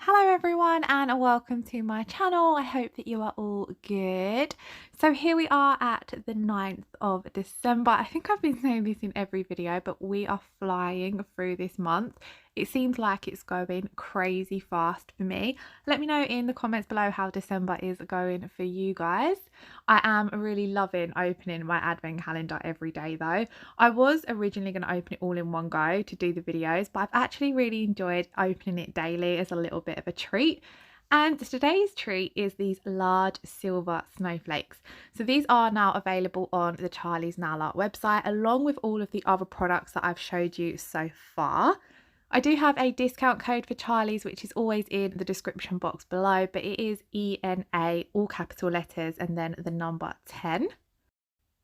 Hello everyone and welcome to my channel. I hope that you are all good. So here we are at the 9th of December. I think I've been saying this in every video, but we are flying through this month. It seems like it's going crazy fast for me. Let me know in the comments below how December is going for you guys. I am really loving opening my advent calendar every day though. I was originally going to open it all in one go to do the videos, but I've actually really enjoyed opening it daily as a little bit of a treat. And today's treat is these large silver snowflakes. So these are now available on the Charlie's Nail Art website, along with all of the other products that I've showed you so far. I do have a discount code for Charlie's, which is always in the description box below, but it is ENA, all capital letters, and then the number 10.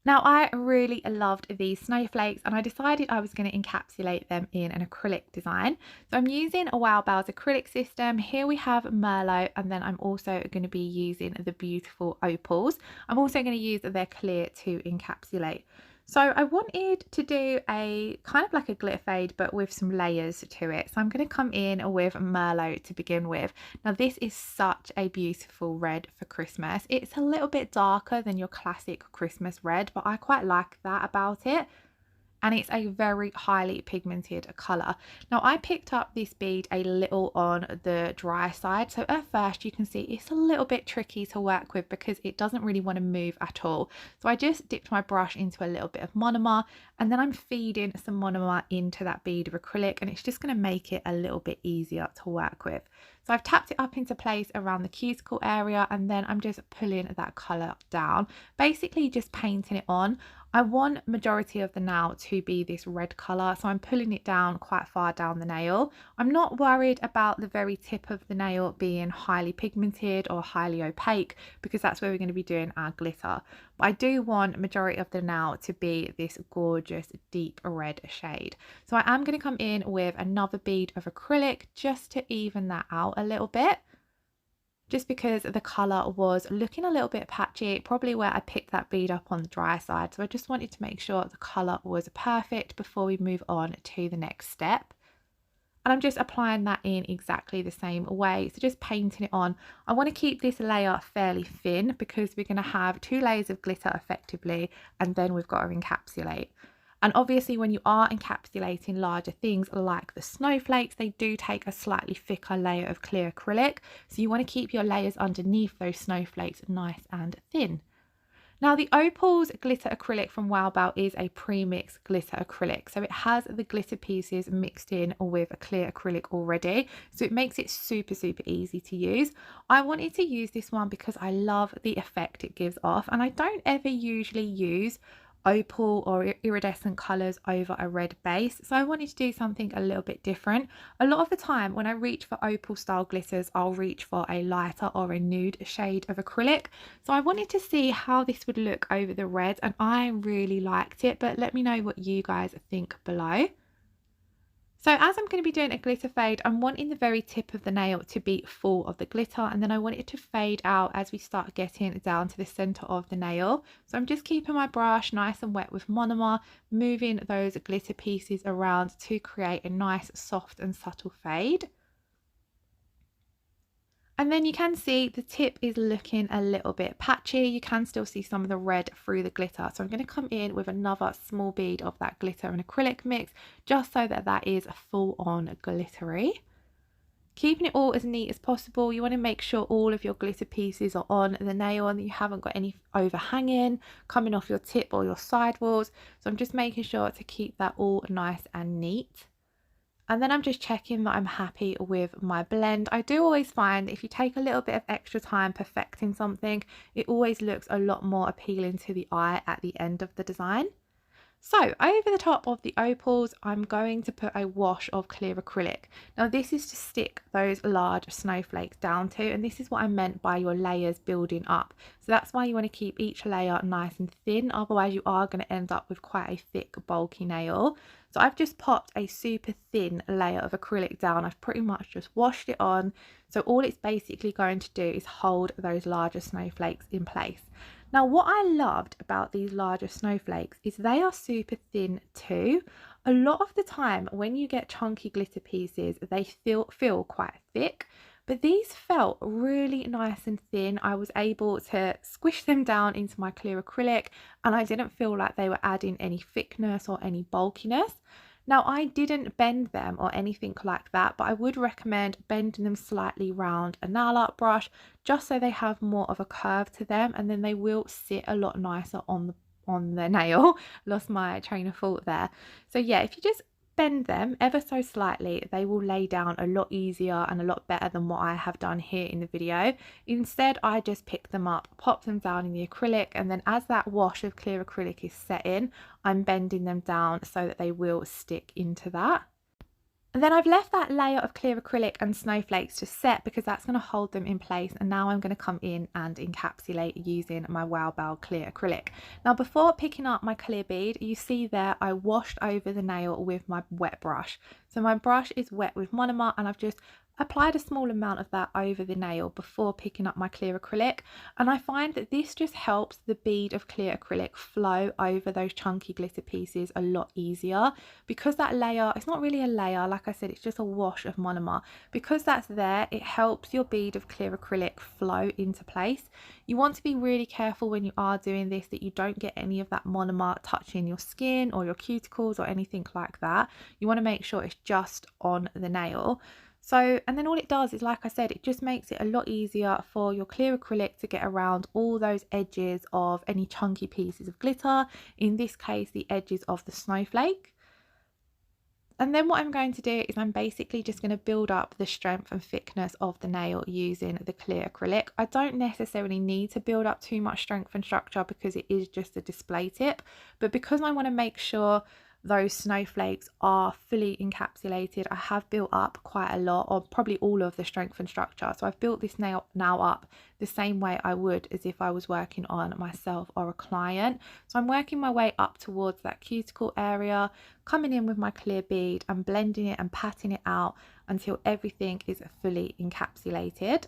Now, I really loved these snowflakes and I decided I was going to encapsulate them in an acrylic design. So I'm using a Wowbao's acrylic system. Here we have Merlot, and then I'm also going to be using the beautiful Opals. I'm also going to use their clear to encapsulate. So I wanted to do a kind of like a glitter fade, but with some layers to it. So I'm going to come in with Merlot to begin with. Now this is such a beautiful red for Christmas. It's a little bit darker than your classic Christmas red, but I quite like that about it. And it's a very highly pigmented colour. Now I picked up this bead a little on the dry side, so at first you can see it's a little bit tricky to work with because it doesn't really want to move at all. So I just dipped my brush into a little bit of monomer, and then I'm feeding some monomer into that bead of acrylic, and it's just going to make it a little bit easier to work with. So I've tapped it up into place around the cuticle area, and then I'm just pulling that colour down, basically just painting it on. I want majority of the nail to be this red colour, so I'm pulling it down quite far down the nail. I'm not worried about the very tip of the nail being highly pigmented or highly opaque because that's where we're going to be doing our glitter. But I do want majority of the nail to be this gorgeous deep red shade. So I am going to come in with another bead of acrylic just to even that out a little bit, just because the colour was looking a little bit patchy, probably where I picked that bead up on the dry side. So I just wanted to make sure the colour was perfect before we move on to the next step. And I'm just applying that in exactly the same way, so just painting it on. I want to keep this layer fairly thin because we're going to have 2 layers of glitter effectively, and then we've got to encapsulate. And obviously when you are encapsulating larger things like the snowflakes, they do take a slightly thicker layer of clear acrylic. So you want to keep your layers underneath those snowflakes nice and thin. Now the Opals glitter acrylic from Wowbao is a pre-mixed glitter acrylic. So it has the glitter pieces mixed in with a clear acrylic already. So it makes it super easy to use. I wanted to use this one because I love the effect it gives off, and I don't ever usually use opal or iridescent colors over a red base, so I wanted to do something a little bit different. A lot of the time when I reach for opal style glitters, I'll reach for a lighter or a nude shade of acrylic, so I wanted to see how this would look over the red, and I really liked it. But let me know what you guys think below. So as I'm going to be doing a glitter fade, I'm wanting the very tip of the nail to be full of the glitter, and then I want it to fade out as we start getting down to the center of the nail. So I'm just keeping my brush nice and wet with monomer, moving those glitter pieces around to create a nice soft and subtle fade. And then you can see the tip is looking a little bit patchy. You can still see some of the red through the glitter. So I'm going to come in with another small bead of that glitter and acrylic mix, just so that that is full on glittery. Keeping it all as neat as possible. You want to make sure all of your glitter pieces are on the nail and that you haven't got any overhanging coming off your tip or your sidewalls. So I'm just making sure to keep that all nice and neat. And then I'm just checking that I'm happy with my blend. I do always find that if you take a little bit of extra time perfecting something, it always looks a lot more appealing to the eye at the end of the design. So over the top of the opals, I'm going to put a wash of clear acrylic. Now this is to stick those large snowflakes down to, and this is what I meant by your layers building up. So that's why you want to keep each layer nice and thin, otherwise you are going to end up with quite a thick bulky nail. So I've just popped a super thin layer of acrylic down. I've pretty much just washed it on. So all it's basically going to do is hold those larger snowflakes in place. Now what I loved about these larger snowflakes is they are super thin too. A lot of the time when you get chunky glitter pieces, they feel quite thick, but these felt really nice and thin. I was able to squish them down into my clear acrylic, and I didn't feel like they were adding any thickness or any bulkiness. Now, I didn't bend them or anything like that, but I would recommend bending them slightly round a nail art brush just so they have more of a curve to them, and then they will sit a lot nicer on the nail. Lost my train of thought there. So yeah, if you just bend them ever so slightly, they will lay down a lot easier and a lot better than what I have done here in the video. Instead, I just pick them up, pop them down in the acrylic, and then as that wash of clear acrylic is set in, I'm bending them down so that they will stick into that. And then I've left that layer of clear acrylic and snowflakes to set because that's going to hold them in place, and now I'm going to come in and encapsulate using my Wowbao clear acrylic. Now, before picking up my clear bead, you see there I washed over the nail with my wet brush. So my brush is wet with monomer, and I've just applied a small amount of that over the nail before picking up my clear acrylic, and I find that this just helps the bead of clear acrylic flow over those chunky glitter pieces a lot easier, because that layer, it's not really a layer, like I said, it's just a wash of monomer. Because that's there, it helps your bead of clear acrylic flow into place. You want to be really careful when you are doing this that you don't get any of that monomer touching your skin or your cuticles or anything like that. You want to make sure it's just on the nail. So, and then all it does is, like I said, it just makes it a lot easier for your clear acrylic to get around all those edges of any chunky pieces of glitter, in this case the edges of the snowflake. And then what I'm going to do is I'm basically just going to build up the strength and thickness of the nail using the clear acrylic. I don't necessarily need to build up too much strength and structure because it is just a display tip, but because I want to make sure those snowflakes are fully encapsulated, I have built up quite a lot, or probably all of the strength and structure. So I've built this nail now up the same way I would as if I was working on myself or a client. So I'm working my way up towards that cuticle area, coming in with my clear bead and blending it and patting it out until everything is fully encapsulated.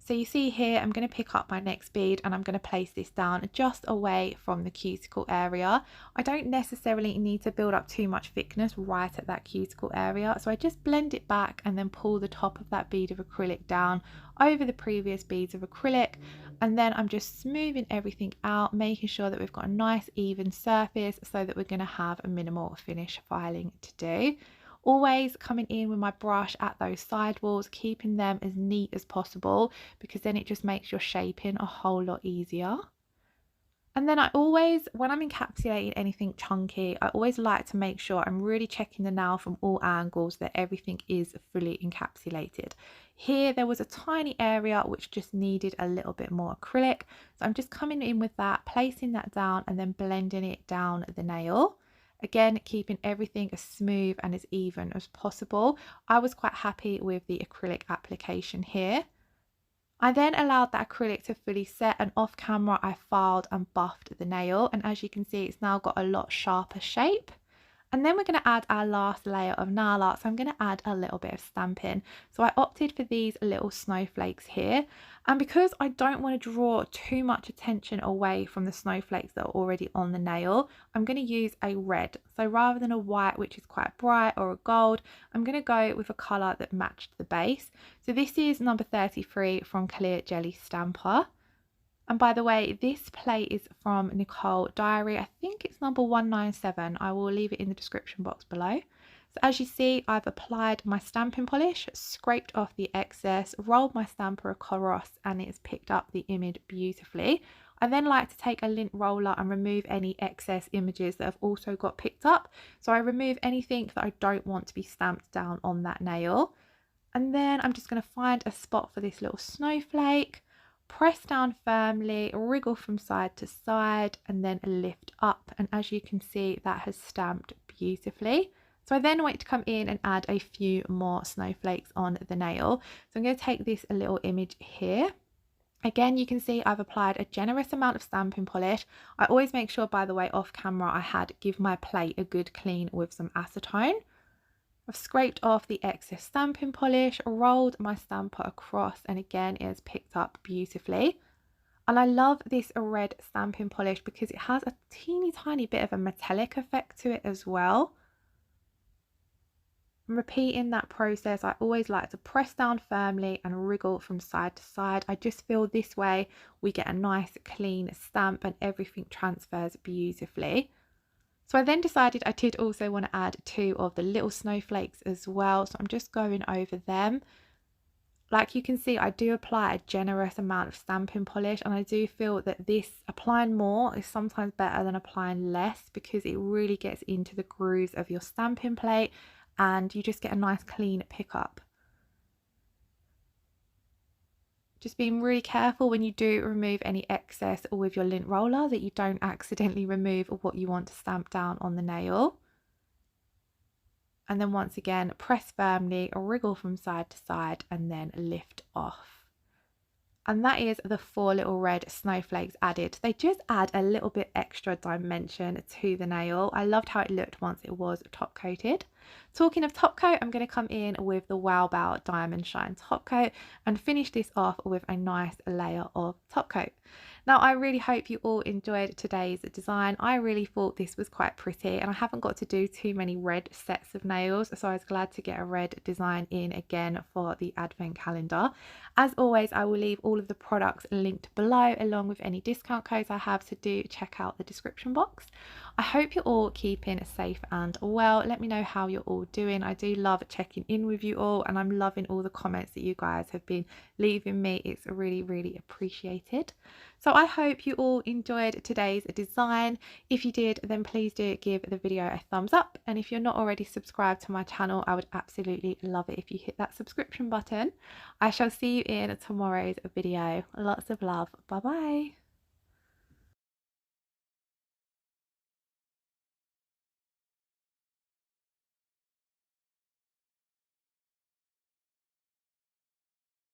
So you see here, I'm going to pick up my next bead and I'm going to place this down just away from the cuticle area. I don't necessarily need to build up too much thickness right at that cuticle area, so I just blend it back and then pull the top of that bead of acrylic down over the previous beads of acrylic, and then I'm just smoothing everything out, making sure that we've got a nice even surface so that we're going to have a minimal finish filing to do. Always coming in with my brush at those side walls, keeping them as neat as possible because then it just makes your shaping a whole lot easier. And then I always, when I'm encapsulating anything chunky, I always like to make sure I'm really checking the nail from all angles that everything is fully encapsulated. Here there was a tiny area which just needed a little bit more acrylic, so I'm just coming in with that, placing that down and then blending it down the nail. Again, keeping everything as smooth and as even as possible. I was quite happy with the acrylic application here. I then allowed that acrylic to fully set, and off camera I filed and buffed the nail, and as you can see it's now got a lot sharper shape. And then we're going to add our last layer of nail art, so I'm going to add a little bit of stamping. So I opted for these little snowflakes here, and because I don't want to draw too much attention away from the snowflakes that are already on the nail, I'm going to use a red. So rather than a white which is quite bright or a gold, I'm going to go with a colour that matched the base. So this is number 33 from Clear Jelly Stamper. And by the way, this plate is from Nicole Diary. I think it's number 197. I will leave it in the description box below. So as you see, I've applied my stamping polish, scraped off the excess, rolled my stamper across, and it's picked up the image beautifully. I then like to take a lint roller and remove any excess images that have also got picked up. So I remove anything that I don't want to be stamped down on that nail. And then I'm just going to find a spot for this little snowflake, press down firmly, wriggle from side to side, and then lift up. And as you can see, that has stamped beautifully. So I then want to come in and add a few more snowflakes on the nail. So I'm going to take this little image here. Again, you can see I've applied a generous amount of stamping polish. I always make sure, by the way, off camera, I had give my plate a good clean with some acetone. I've scraped off the excess stamping polish, rolled my stamper across, and again it has picked up beautifully. And I love this red stamping polish because it has a teeny tiny bit of a metallic effect to it as well. And repeating that process, I always like to press down firmly and wriggle from side to side. I just feel this way we get a nice clean stamp and everything transfers beautifully. So I then decided I did also want to add 2 of the little snowflakes as well. So I'm just going over them. Like you can see, I do apply a generous amount of stamping polish, and I do feel that this applying more is sometimes better than applying less, because it really gets into the grooves of your stamping plate and you just get a nice clean pickup. Just being really careful when you do remove any excess with your lint roller that you don't accidentally remove what you want to stamp down on the nail. And then once again, press firmly, wriggle from side to side, and then lift off. And that is the 4 little red snowflakes added. They just add a little bit extra dimension to the nail. I loved how it looked once it was top coated. Talking of top coat, I'm going to come in with the Wowbao Diamond Shine top coat and finish this off with a nice layer of top coat. Now, I really hope you all enjoyed today's design. I really thought this was quite pretty, and I haven't got to do too many red sets of nails, so I was glad to get a red design in again for the advent calendar. As always, I will leave all of the products linked below, along with any discount codes I have, so do check out the description box. I hope you're all keeping safe and well. Let me know how you're all doing. I do love checking in with you all, and I'm loving all the comments that you guys have been leaving me. It's really appreciated. So I hope you all enjoyed today's design. If you did, then please do give the video a thumbs up, and if you're not already subscribed to my channel, I would absolutely love it if you hit that subscription button. I shall see you in tomorrow's video. Lots of love. Bye bye.